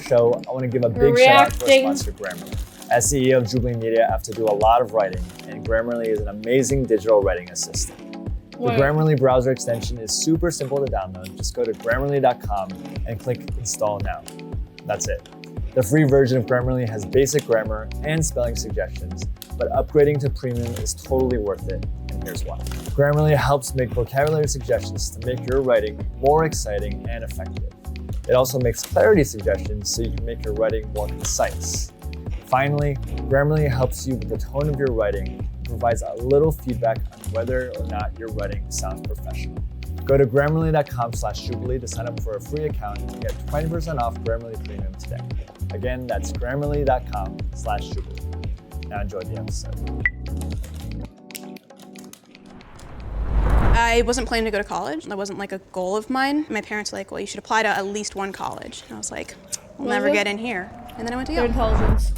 show, I want to give a big shout out to our sponsor, Grammarly. As CEO of Jubilee Media, I have to do a lot of writing, and Grammarly is an amazing digital writing assistant. The Grammarly browser extension is super simple to download. Just go to Grammarly.com and click Install Now. That's it. The free version of Grammarly has basic grammar and spelling suggestions, but upgrading to premium is totally worth it, and here's why. Grammarly helps make vocabulary suggestions to make your writing more exciting and effective. It also makes clarity suggestions so you can make your writing more concise. Finally, Grammarly helps you with the tone of your writing and provides a little feedback on whether or not your writing sounds professional. Go to Grammarly.com/Jubilee to sign up for a free account and get 20% off Grammarly Premium today. Again, that's Grammarly.com/Jubilee. Now enjoy the episode. I wasn't planning to go to college. That wasn't like a goal of mine. My parents were like, well, you should apply to at least one college. And I was like, I'll never get in here. And then I went to Yale. Intelligence.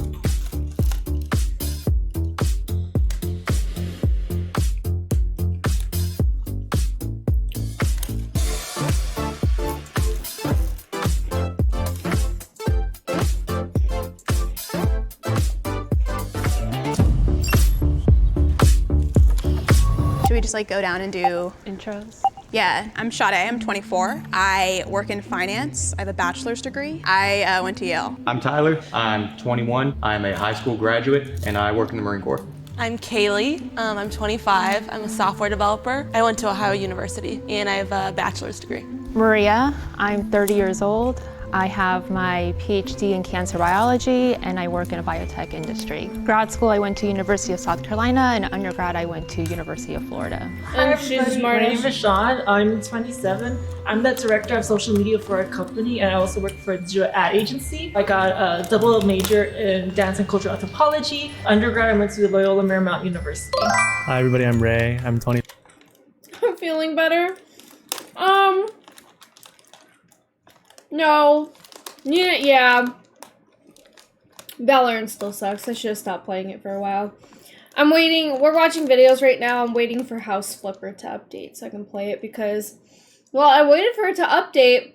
Should we just like go down and do Intros. Yeah, I'm Sade, I'm 24. I work in finance. I have a bachelor's degree. I went to Yale. I'm Tyler, I'm 21. I'm a high school graduate and I work in the Marine Corps. I'm Kaylee, I'm 25. I'm a software developer. I went to Ohio University and I have a bachelor's degree. Maria, I'm 30 years old. I have my PhD in cancer biology and I work in a biotech industry. Grad school, I went to University of South Carolina, and undergrad, I went to University of Florida. And she's My name is Sean. I'm 27. I'm the director of social media for a company, and I also work for a digital ad agency. I got a double major in dance and cultural anthropology. Undergrad, I went to Loyola Marymount University. Hi everybody, I'm Ray. I'm 20. I'm feeling better. No. Yeah. Valorant still sucks. I should have stopped playing it for a while. I'm waiting. We're watching videos right now. I'm waiting for House Flipper to update so I can play it because, well, I waited for it to update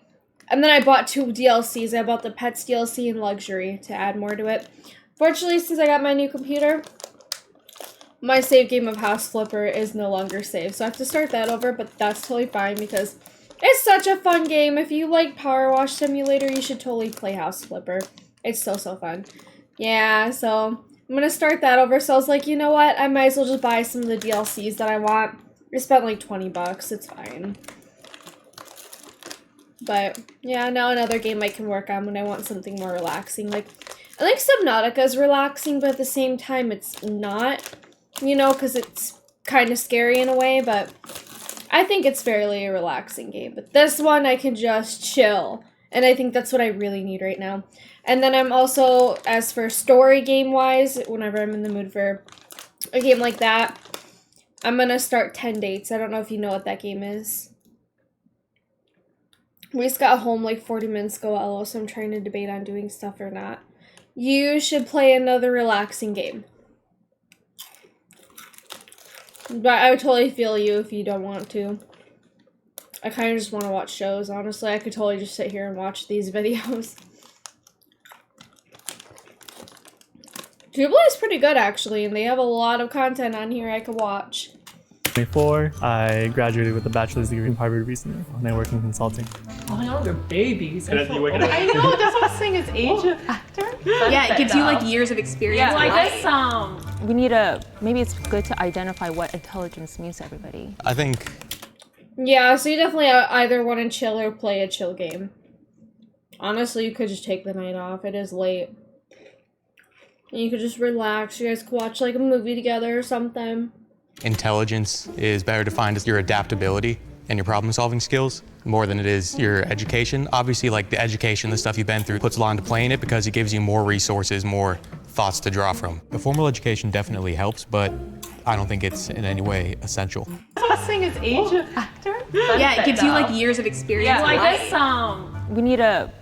and then I bought 2 DLCs. I bought the Pets DLC and Luxury to add more to it. Fortunately, since I got my new computer, my save game of House Flipper is no longer saved. So I have to start that over, but that's totally fine because it's such a fun game. If you like Power Wash Simulator, you should totally play House Flipper. It's so fun. Yeah, so I'm gonna start that over. So I was like, you know what? I might as well just buy some of the DLCs that I want. I spent like 20 bucks. It's fine. But yeah, now another game I can work on when I want something more relaxing. Like, I think Subnautica is relaxing, but at the same time, it's not. You know, because it's kind of scary in a way, but I think it's fairly a relaxing game. But this one, I can just chill. And I think that's what I really need right now. And then I'm also, as for story game-wise, whenever I'm in the mood for a game like that, I'm going to start 10 Dates. I don't know if you know what that game is. We just got home like 40 minutes ago, LO, so I'm trying to debate on doing stuff or not. You should play another relaxing game. But I would totally feel you if you don't want to. I kind of just want to watch shows, honestly. I could totally just sit here and watch these videos. Jubilee is pretty good, actually, and they have a lot of content on here I could watch. 24. I graduated with a bachelor's degree from Harvard recently, and I work in consulting. Oh my god, they're babies. I know, that's what I was saying, is age of actor? Yeah, it gives you like years of experience. Yeah, Like this We need maybe it's good to identify what intelligence means to everybody. I think Yeah, so you definitely either want to chill or play a chill game. Honestly, you could just take the night off. It is late. And you could just relax. You guys could watch like a movie together or something. intelligence is better defined as your adaptability and your problem-solving skills more than it is your education. Obviously, like the education, the stuff you've been through puts a lot into play in it because it gives you more resources, more thoughts to draw from. The formal education definitely helps, but I don't think it's in any way essential. That's what I was saying, is age of actor? Yeah, it gives you like years of experience. Yeah, like this We need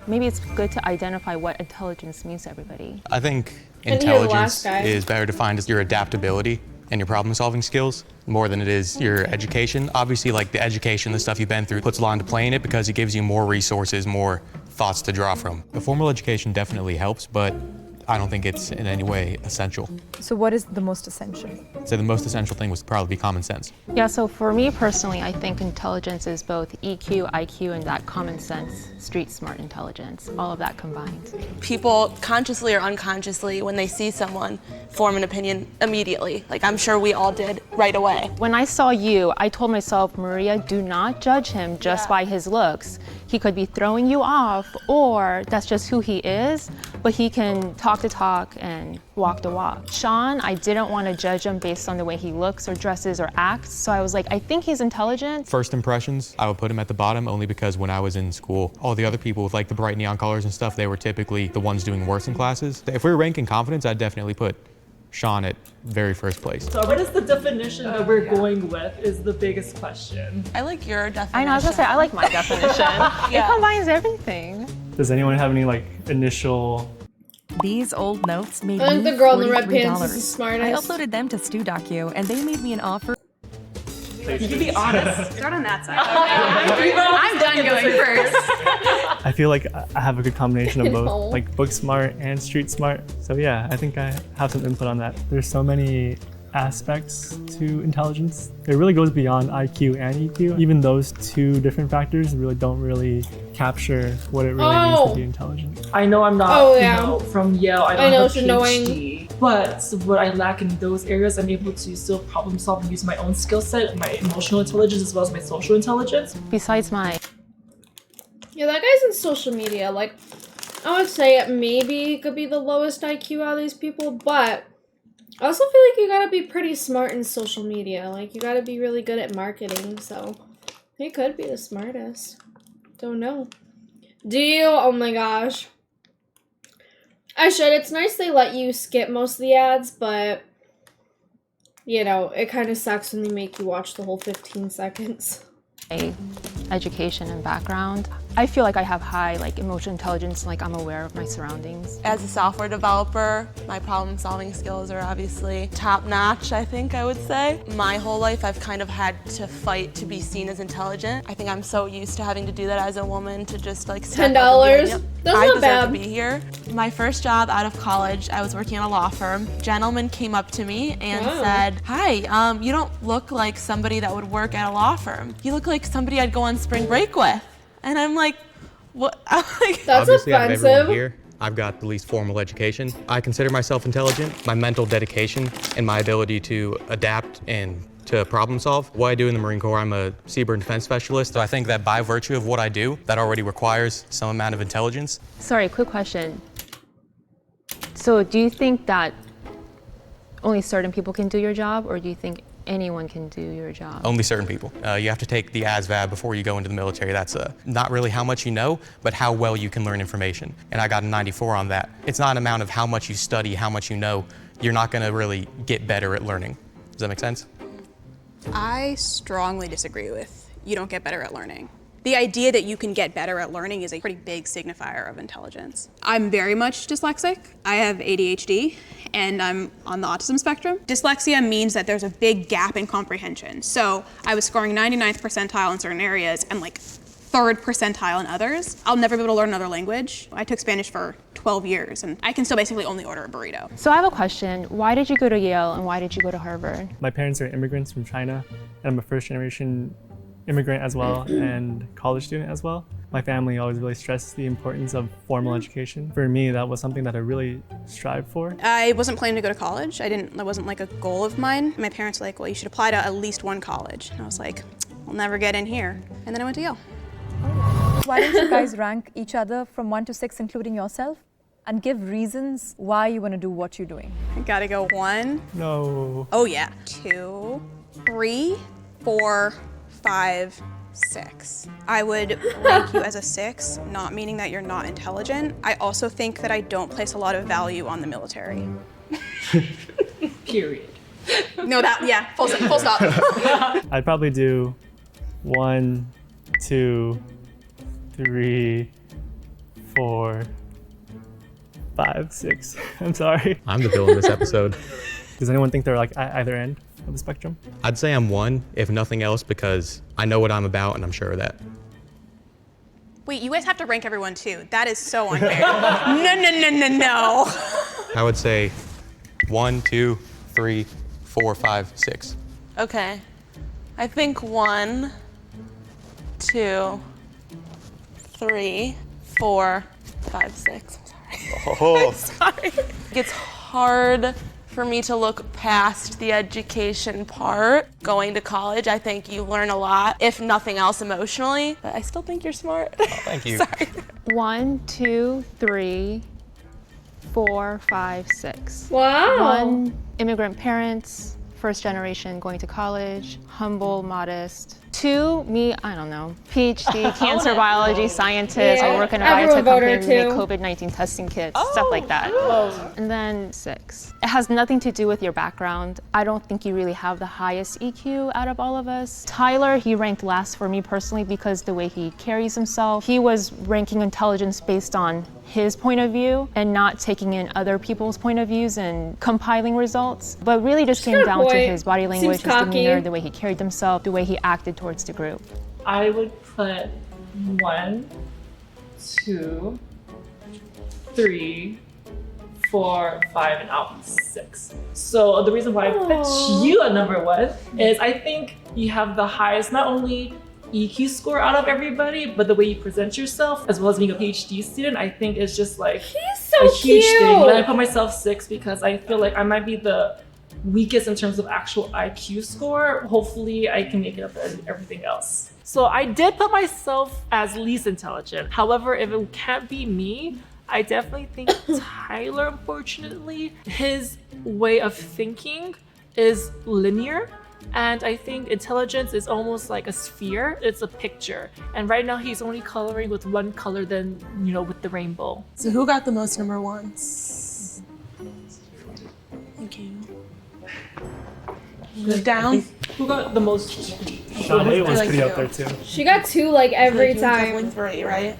maybe it's good to identify what intelligence means to everybody. I think And you're the intelligence last guy. is better defined as your adaptability and your problem-solving skills more than it is your education. Obviously, like the education, the stuff you've been through puts a lot into play in it because it gives you more resources, more thoughts to draw from. The formal education definitely helps, but I don't think it's in any way essential. So what is the most essential? So the most essential thing would probably be common sense. Yeah, so for me personally, I think intelligence is both EQ, IQ, and that common sense, street smart intelligence, all of that combined. People consciously or unconsciously, when they see someone, form an opinion immediately. Like I'm sure we all did right away. When I saw you, I told myself, Maria, do not judge him just by his looks. He could be throwing you off, or that's just who he is, but he can talk the talk and walk the walk. Sean, I didn't want to judge him based on the way he looks or dresses or acts, so I was like, I think he's intelligent. First impressions, I would put him at the bottom only because when I was in school, all the other people with like the bright neon colors and stuff, they were typically the ones doing worse in classes. If we were ranking confidence, I'd definitely put Sean at very first place. So what is the definition that we're going with is the biggest question. I like your definition. I know, I was gonna say, I like my definition. It combines everything. Does anyone have any like initial? These old notes made I think me the girl in the red $43. pants is the smartest. I uploaded them to StuDocu, and they made me an offer. You can be honest. Start on that side. I'm done going first. I feel like I have a good combination of No. both, like book smart and street smart. So yeah, I think I have some input on that. There's so many aspects to intelligence. It really goes beyond IQ and EQ. Even those two different factors really don't really capture what it really means to be intelligent. I know I'm not from Yale. I don't have a PhD. But what I lack in those areas, I'm able to still problem solve and use my own skill set, my emotional intelligence as well as my social intelligence. Besides my Yeah, that guy's in social media. Like, I would say it maybe could be the lowest IQ out of these people, but I also feel like you gotta be pretty smart in social media. Like, you gotta be really good at marketing, so he could be the smartest. Don't know. Do you? Oh my gosh. I should. It's nice they let you skip most of the ads, but, you know, it kind of sucks when they make you watch the whole 15 seconds. Education and background, I feel like I have high emotional intelligence, like I'm aware of my surroundings. As a software developer, my problem solving skills are obviously top notch, I think I would say. My whole life I've kind of had to fight to be seen as intelligent. I think I'm so used to having to do that as a woman to just step $10? up and be like, That's I not deserve bad. to be here. My first job out of college, I was working at a law firm. A gentleman came up to me and said, "Hi, you don't look like somebody that would work at a law firm. You look like somebody I'd go on spring break with." And I'm like, what? That's Obviously, out of everyone offensive. here, I've got the least formal education. I consider myself intelligent. My mental dedication and my ability to adapt and to problem solve. What I do in the Marine Corps, I'm a seabird defense specialist. So I think that by virtue of what I do, that already requires some amount of intelligence. Sorry, quick question. So do you think that only certain people can do your job, or do you think anyone can do your job? Only certain people. You have to take the ASVAB before you go into the military. That's not really how much you know, but how well you can learn information. And I got a 94 on that. It's not an amount of how much you study, how much you know. You're not gonna really get better at learning. Does that make sense? I strongly disagree with you don't get better at learning. The idea that you can get better at learning is a pretty big signifier of intelligence. I'm very much dyslexic. I have ADHD and I'm on the autism spectrum. Dyslexia means that there's a big gap in comprehension. So I was scoring 99th percentile in certain areas and like 3rd percentile in others. I'll never be able to learn another language. I took Spanish for 12 years and I can still basically only order a burrito. So I have a question. Why did you go to Yale and why did you go to Harvard? My parents are immigrants from China, and I'm a first generation immigrant as well and college student as well. My family always really stressed the importance of formal education. For me, that was something that I really strived for. I wasn't planning to go to college. That wasn't like a goal of mine. My parents were like, well, you should apply to at least one college. And I was like, I'll never get in here. And then I went to Yale. Why don't you guys rank each other from 1 to 6, including yourself, and give reasons why you want to do what you're doing? I gotta go 1. No. Oh yeah. 2, 3, 4, 5, 6. I would rank you as a 6, not meaning that you're not intelligent. I also think that I don't place a lot of value on the military. Period. No, full stop. I'd probably do 1, 2, 3, 4, 5, 6. I'm sorry. I'm the villain in this episode. Does anyone think they're like at either end of the spectrum? I'd say I'm 1, if nothing else, because I know what I'm about and I'm sure of that. Wait, you guys have to rank everyone too. That is so unfair. No. I would say 1, 2, 3, 4, 5, 6. Okay. I think 1, 2, 3, 4, 5, 6. Oh. Sorry. It's hard for me to look past the education part. Going to college, I think you learn a lot, if nothing else emotionally, but I still think you're smart. Oh, thank you. Sorry. 1, 2, 3, 4, 5, 6. Wow. 1, immigrant parents, first generation going to college, humble, modest. 2, me, I don't know, PhD, cancer biology scientist. Yeah, I work in a everyone biotech company. voted We make too. COVID-19 testing kits, stuff like that. And then 6. It has nothing to do with your background. I don't think you really have the highest EQ out of all of us. Tyler, he ranked last for me personally because the way he carries himself. He was ranking intelligence based on his point of view and not taking in other people's point of views and compiling results, but really just came got a down to point. his body language, Seems his demeanor, cocky. the way he carried himself, the way he acted towards the group. I would put 1, 2, 3, 4, 5, and out 6. So the reason why I put you at number 1 is I think you have the highest, not only EQ score out of everybody, but the way you present yourself, as well as being a PhD student, I think is just like He's so a huge cute. thing. But I put myself 6 because I feel like I might be the weakest in terms of actual IQ score. Hopefully I can make it up in everything else. So I did put myself as least intelligent. However, if it can't be me, I definitely think Tyler, unfortunately, his way of thinking is linear. And I think intelligence is almost like a sphere. It's a picture. And right now he's only coloring with one color than, with the rainbow. So who got the most number 1s? Thank you. Move down. Who got the most? Sade was like pretty you. up there too. She got 2 like every Like, you time. Definitely 3, right?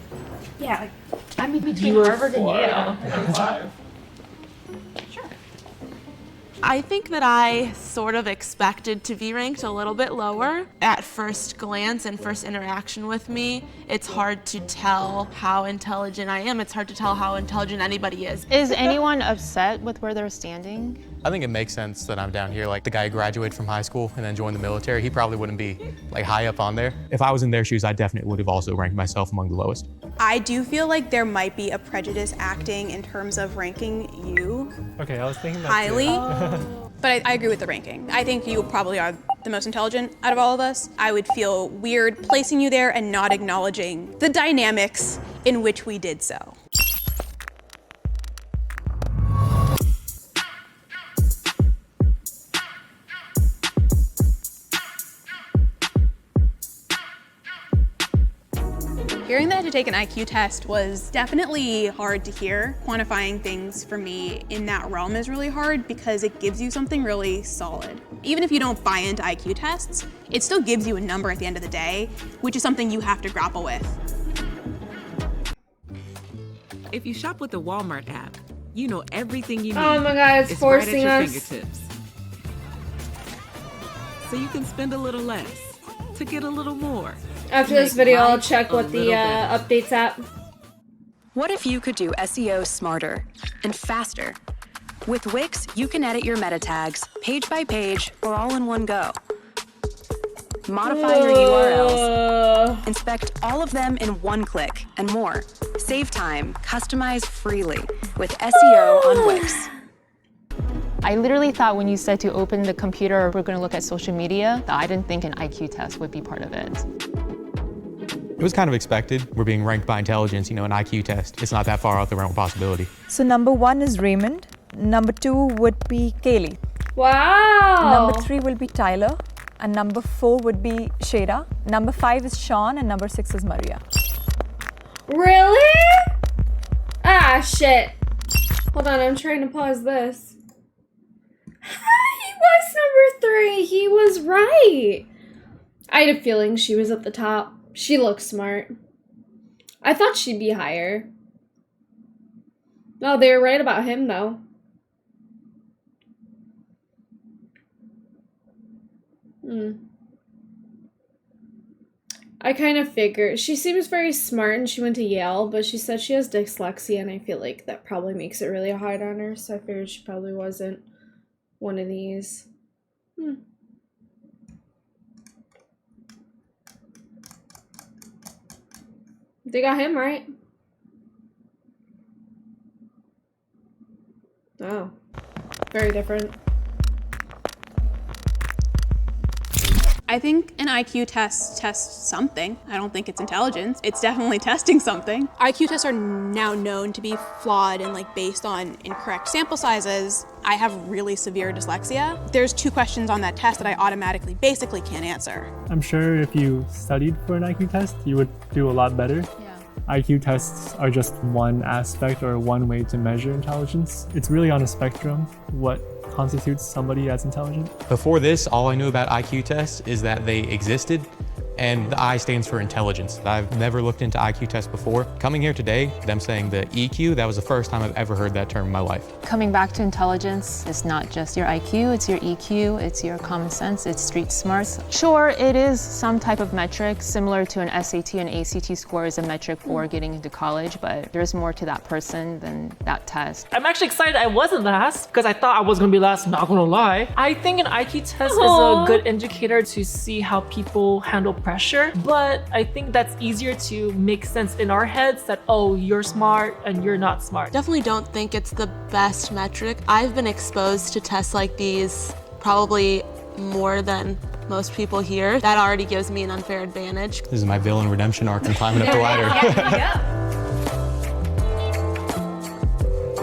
Yeah, I mean between You were Harvard and 4. Yale. I'm 5. I think that I sort of expected to be ranked a little bit lower. At first glance and first interaction with me, it's hard to tell how intelligent I am. It's hard to tell how intelligent anybody is. Is anyone upset with where they're standing? I think it makes sense that I'm down here. Like the guy who graduated from high school and then joined the military, he probably wouldn't be like high up on there. If I was in their shoes, I definitely would have also ranked myself among the lowest. I do feel like there might be a prejudice acting in terms of ranking you Okay, I was thinking that highly. too. But I agree with the ranking. I think you probably are the most intelligent out of all of us. I would feel weird placing you there and not acknowledging the dynamics in which we did so. Hearing that I had to take an IQ test was definitely hard to hear. Quantifying things for me in that realm is really hard because it gives you something really solid. Even if you don't buy into IQ tests, it still gives you a number at the end of the day, which is something you have to grapple with. If you shop with the Walmart app, you know everything you need. Oh my God, it's right forcing at your us. fingertips. So you can spend a little less to get a little more. After this video, I'll check what the updates at. What if you could do SEO smarter and faster? With Wix, you can edit your meta tags page by page or all in one go. Modify your URLs, inspect all of them in one click, and more. Save time, customize freely with SEO on Wix. I literally thought when you said to open the computer, we're going to look at social media, that I didn't think an IQ test would be part of it. It was kind of expected. We're being ranked by intelligence, an IQ test. It's not that far out the realm of possibility. So number 1 is Raymond. Number 2 would be Kaylee. Wow. Number 3 will be Tyler. And number 4 would be Shada. Number 5 is Sean, and number 6 is Maria. Really? Ah, shit. Hold on, I'm trying to pause this. He was number 3. He was right. I had a feeling she was at the top. She looks smart. I thought she'd be higher. No, they were right about him, though. I kind of figured. She seems very smart and she went to Yale, but she said she has dyslexia, and I feel like that probably makes it really hard on her, so I figured she probably wasn't one of these. They got him right. Oh. Very different. I think an IQ test tests something. I don't think it's intelligence. It's definitely testing something. IQ tests are now known to be flawed and based on incorrect sample sizes. I have really severe dyslexia. There's 2 questions on that test that I automatically basically can't answer. I'm sure if you studied for an IQ test, you would do a lot better. IQ tests are just one aspect or one way to measure intelligence. It's really on a spectrum what constitutes somebody as intelligent. Before this, all I knew about IQ tests is that they existed, and the I stands for intelligence. I've never looked into IQ tests before. Coming here today, them saying the EQ, that was the first time I've ever heard that term in my life. Coming back to intelligence, it's not just your IQ, it's your EQ, it's your common sense, it's street smarts. Sure, it is some type of metric similar to an SAT and ACT score is a metric for getting into college, but there's more to that person than that test. I'm actually excited I wasn't last because I thought I was gonna be last, not gonna lie. I think an IQ test is a good indicator to see how people handle pressure, but I think that's easier to make sense in our heads that, oh, you're smart and you're not smart. Definitely don't think it's the best metric. I've been exposed to tests like these probably more than most people here. That already gives me an unfair advantage. This is my villain redemption arc. I'm climbing up the ladder.